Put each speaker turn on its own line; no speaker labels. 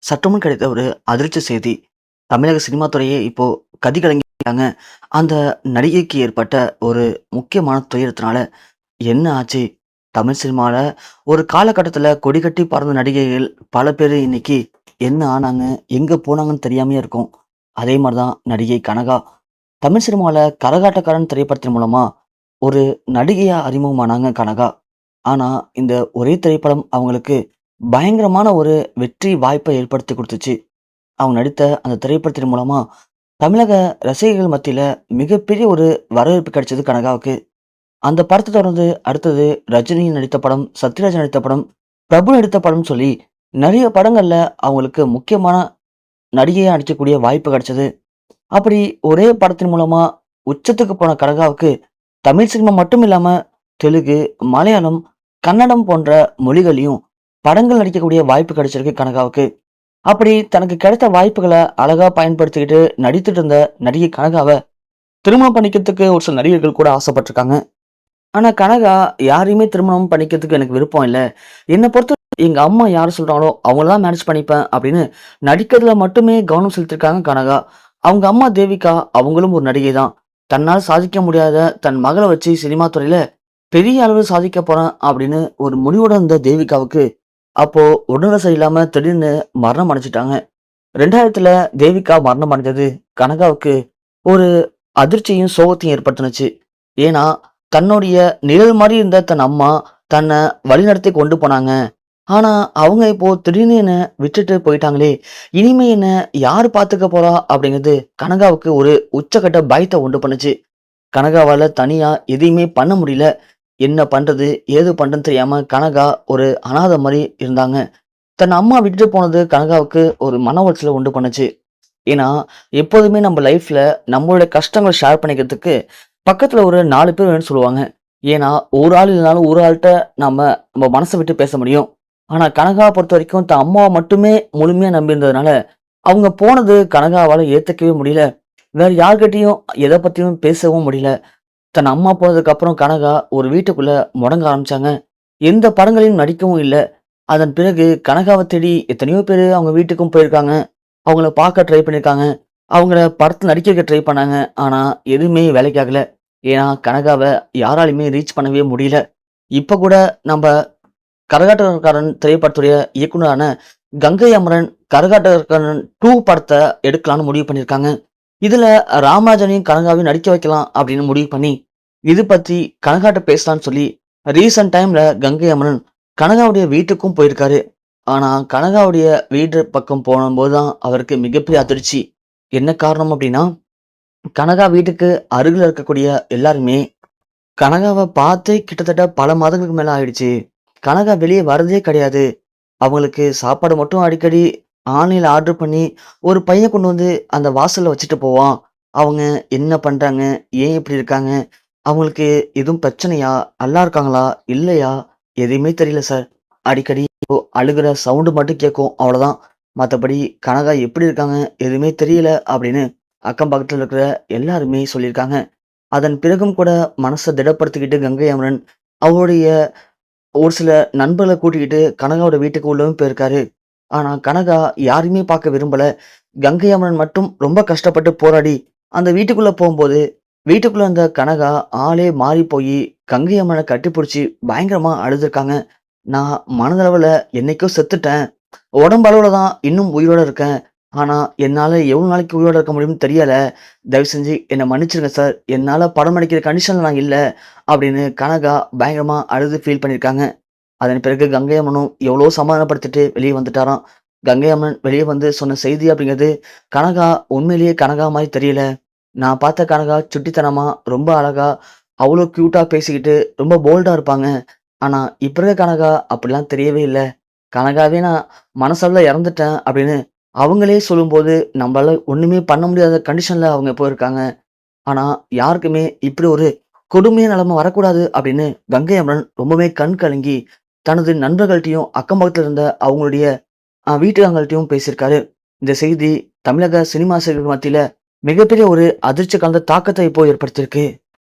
சற்றுமுன் கிடைத்த ஒரு அதிர்ச்சி செய்தி. தமிழக சினிமா துறையே இப்போ கதிகலங்கிட்டாங்க. அந்த நடிகைக்கு ஏற்பட்ட ஒரு முக்கியமான துயரத்தினால என்ன ஆச்சு? தமிழ் சினிமால ஒரு காலகட்டத்தில கொடிகட்டி பறந்த நடிகைகள் பல பேரு இன்னைக்கு என்ன ஆனாங்க? எங்க போனாங்கன்னு தெரியாமயே இருக்கும். அதே மாரி தான் நடிகை கனகா. தமிழ் சினிமால கரகாட்டக்காரன் திரைப்படத்தின் மூலமா ஒரு நடிகையா அறிமுகமானாங்க கனகா. ஆனா, இந்த ஒரே திரைப்படம் அவங்களுக்கு பயங்கரமான ஒரு வெற்றி வாய்ப்பை ஏற்படுத்தி குடுத்துச்சு. அவங்க நடித்த அந்த திரைப்படத்தின் மூலமா தமிழக ரசிகர்கள் மத்தியில மிகப்பெரிய ஒரு வரவேற்பு கிடைச்சது கனகாவுக்கு. அந்த படத்த தொடர்ந்து அடுத்தது ரஜினி நடித்த படம், சத்யராஜ் நடித்த படம், பிரபு நடித்த படம்னு சொல்லி நெறைய படங்கள்ல அவங்களுக்கு முக்கியமான நடிகையா நடிக்கக்கூடிய வாய்ப்பு கிடைச்சது. அப்படி ஒரே படத்தின் மூலமா உச்சத்துக்கு போன கனகாவுக்கு தமிழ் சினிமா மட்டும் இல்லாம தெலுங்கு, மலையாளம், கன்னடம் போன்ற மொழிகள்லயும் படங்கள் நடிக்கக்கூடிய வாய்ப்பு கிடைச்சிருக்கு கனகாவுக்கு. அப்படி தனக்கு கிடைத்த வாய்ப்புகள அழகா பயன்படுத்திக்கிட்டு நடித்துட்டு இருந்த நடிகை கனகாவ திருமணம் பண்ணிக்கிறதுக்கு ஒரு சில நடிகர்கள் கூட ஆசைப்பட்டுருக்காங்க. ஆனா கனகா யாரையுமே திருமணம் பண்ணிக்கிறதுக்கு எனக்கு விருப்பம் இல்ல. என்ன பொறுத்த எங்க அம்மா யார் சொல்றாங்களோ அவங்கள தான் மேரேஜ் பண்ணிப்பேன் அப்படின்னு நடிக்கிறதுல மட்டுமே கவனம் செலுத்தியிருக்காங்க கனகா. அவங்க அம்மா தேவிகா அவங்களும் ஒரு நடிகை தான். தன்னால் சாதிக்க முடியாத தன் மகள வச்சு சினிமா துறையில பெரிய அளவு சாதிக்க போறேன் அப்படின்னு ஒரு முடிவோட இருந்த தேவிகாவுக்கு அப்போ உடல்நிலை சரியில்லாம திடீர்னு மரணம் அடைஞ்சிட்டாங்க. 2000த்துல தேவிகா மரணம் அடைஞ்சது கனகாவுக்கு ஒரு அதிர்ச்சியும், சோகத்தையும் ஏற்படுத்துனுச்சு. ஏன்னா, தன்னுடைய நிழல் மாரி இருந்த தன் அம்மா தன்னை வழிநடத்தி கொண்டு போனாங்க. ஆனா, அவங்க இப்போ திடீர்னு என்ன விட்டுட்டு போயிட்டாங்களே! இனிமே என்ன யாரு பார்த்துக்க போறா? அப்படிங்கிறது கனகாவுக்கு ஒரு உச்சக்கட்ட பயத்த உண்டு பண்ணுச்சு. கனகாவால தனியா எதையுமே பண்ண முடியல. என்ன பண்றது? ஏது பண்றதுன்னு தெரியாம கனகா ஒரு அனாதை மாரி இருந்தாங்க. தன் அம்மா விட்டுட்டு போனது கனகாவுக்கு ஒரு மன உளைச்சல உண்டு பண்ணுச்சு. ஏன்னா, எப்போதுமே நம்ம லைஃப்ல நம்மளுடைய கஷ்டங்கள ஷேர் பண்ணிக்கிறதுக்கு பக்கத்துல ஒரு 4 பேர் வேணும்னு சொல்லுவாங்க. ஏன்னா, ஒரு ஆள் இல்லனாலும் ஒரு ஆள்ட்ட நம்ம நம்ம மனச விட்டு பேச முடியும். ஆனா, கனகாவ பொறுத்தவரைக்கும் தன் அம்மாவ மட்டுமே முழுமையா நம்பியிருந்ததுனால, அவங்க போனது கனகாவால ஏத்துக்கவே முடியல. வேற யார்கிட்டயும் எத பத்தியும் பேசவும் முடியல. தன் அம்மா போனதுக்கு அப்புறம் கனகா ஒரு வீட்டுக்குள்ள முடங்க ஆரம்பிச்சாங்க. எந்த படங்களையும் நடிக்கவும் இல்ல. அதன் பிறகு கனகாவ தேடி எத்தனையோ பேரு அவங்க வீட்டுக்கும் போயிருக்காங்க. அவங்கள பார்க்க ட்ரை பண்ணியிருக்காங்க. அவங்கள படத்துல நடிக்க வைக்க ட்ரை பண்ணாங்க. ஆனா, எதுவுமே வேலைக்கு ஆகல. ஏன்னா, கனகாவ யாராலயுமே ரீச் பண்ணவே முடியல. இப்ப கூட நம்ப கரகாட்டக்காரன் திரைப்படத்துடைய இயக்குனரான கங்கை அமரன் கரகாட்டக்காரன் 2 படத்த எடுக்கலான்னு முடிவு பண்ணியிருக்காங்க. இதுல ராமராஜனையும் கனகாவையும் நடிக்க வைக்கலாம் அப்படின்னு முடிவு பண்ணி, இது பத்தி கனகாட்ட பேசலான்னு சொல்லி ரீசென்ட் டைம்ல கங்கை அமரன் கனகாவுடைய வீட்டுக்கும் போயிருக்காரு. ஆனா, கனகாவுடைய வீடு பக்கம் போனம்போது தான் அவருக்கு மிகப்பெரிய அதிர்ச்சி. என்ன காரணம் அப்டின்னா, கனகா வீட்டுக்கு அருகில இருக்கக்கூடிய எல்லாருமே, கனகாவ பார்த்தே கிட்டத்தட்ட பல மாதங்களுக்கு மேல ஆயிடுச்சு. கனகா வெளிய வரதே கிடையாது. அவங்களுக்கு சாப்பாடு மட்டும் அடிக்கடி ஆன்லைன்ல ஆர்டர் பண்ணி, ஒரு பையன் கொண்டு வந்து அந்த வாசல்ல வச்சுட்டு போவான். அவங்க என்ன பண்றாங்க? ஏன் இப்படி இருக்காங்க? அவங்களுக்கு எதுவும் பிரச்சனையா? நல்லா இருக்காங்களா? இல்லையா? எதையுமே தெரியல சார். அடிக்கடி அழுகுற சவுண்டு மட்டும் கேட்கும். அவ்வளோதான். மத்தபடி கனகா எப்படி இருக்காங்க? எதுவுமே தெரியல அப்படின்னு அக்கம் பக்கத்துல இருக்கிற எல்லாருமே சொல்லியிருக்காங்க. அதன் பிறகும் கூட மனச திடப்படுத்திக்கிட்டு கங்கை அமரன் அவருடைய ஒரு சில நண்பர்கள கூட்டிக்கிட்டு கனகாவோட வீட்டுக்கு உள்ளவும் போயிருக்காரு. ஆனா கனகா யாரையுமே பார்க்க விரும்பல. கங்கை அமரன் மட்டும் ரொம்ப கஷ்டப்பட்டு போராடி அந்த வீட்டுக்குள்ள போம்போது, வீட்டுக்குள்ள இருந்த கனகா ஆளே மாறி போயி கங்கை அமரன கட்டிப்புடிச்சு பயங்கரமா அழுதுருக்காங்க. நான் மனதளவுல என்னைக்கோ செத்துட்டேன். உடம்பு அளவுல தான் இன்னும் உயிரோட இருக்கேன். ஆனா, என்னால எவ்வளோ நாளைக்கு உயிரோட இருக்க முடியும்னு தெரியல. தயவு செஞ்சு என்ன மன்னிச்சிடுங்க சார். என்னால படம் நடிக்கிற கண்டிஷன்ல நான் இல்ல. அப்படின்னு கனகா பயங்கரமா அழுது ஃபீல் பண்ணியிருக்காங்க. அதன் பிறகு கங்கை அம்மனும் எவ்வளோ சமாதானப்படுத்திட்டு வெளிய வந்துட்டாராம். கங்கை அம்மன் வெளிய வந்து சொன்ன செய்தி அப்படிங்கிறது, கனகா உண்மையிலேயே கனகா மாரி தெரியல. நான் பார்த்த கனகா சுட்டித்தனமா, ரொம்ப அழகா, அவ்வளோ கியூட்டா பேசிக்கிட்டு, ரொம்ப போல்டா இருப்பாங்க. ஆனா, இப்ப இருக்க கனகா அப்படிலாம் தெரியவே இல்ல. கனகாவே நான் மனசளவுல இறந்துட்டேன் அப்படின்னு அவங்களே சொல்லும்போது, நம்பளால ஒண்ணுமே பண்ண முடியாத கண்டிஷன்ல அவங்க இப்போ இருக்காங்க. ஆனா, யாருக்குமே இப்படி ஒரு கொடுமையான நிலைமை வரக்கூடாது அப்படின்னு கங்கை அமரன் ரொம்பவே கண் கலங்கி, தனது நண்பர்கள்ட்டயும், அக்கம் பக்கத்துல இருந்த அவங்களுடைய வீட்டுக்காரங்கள்ட்டயும் பேசியிருக்காரு. இந்த செய்தி தமிழக சினிமா ரசிகர்கள் மத்தியில மிகப்பெரிய ஒரு அதிர்ச்சி கலந்த தாக்கத்த இப்போ ஏற்படுத்தியிருக்கு.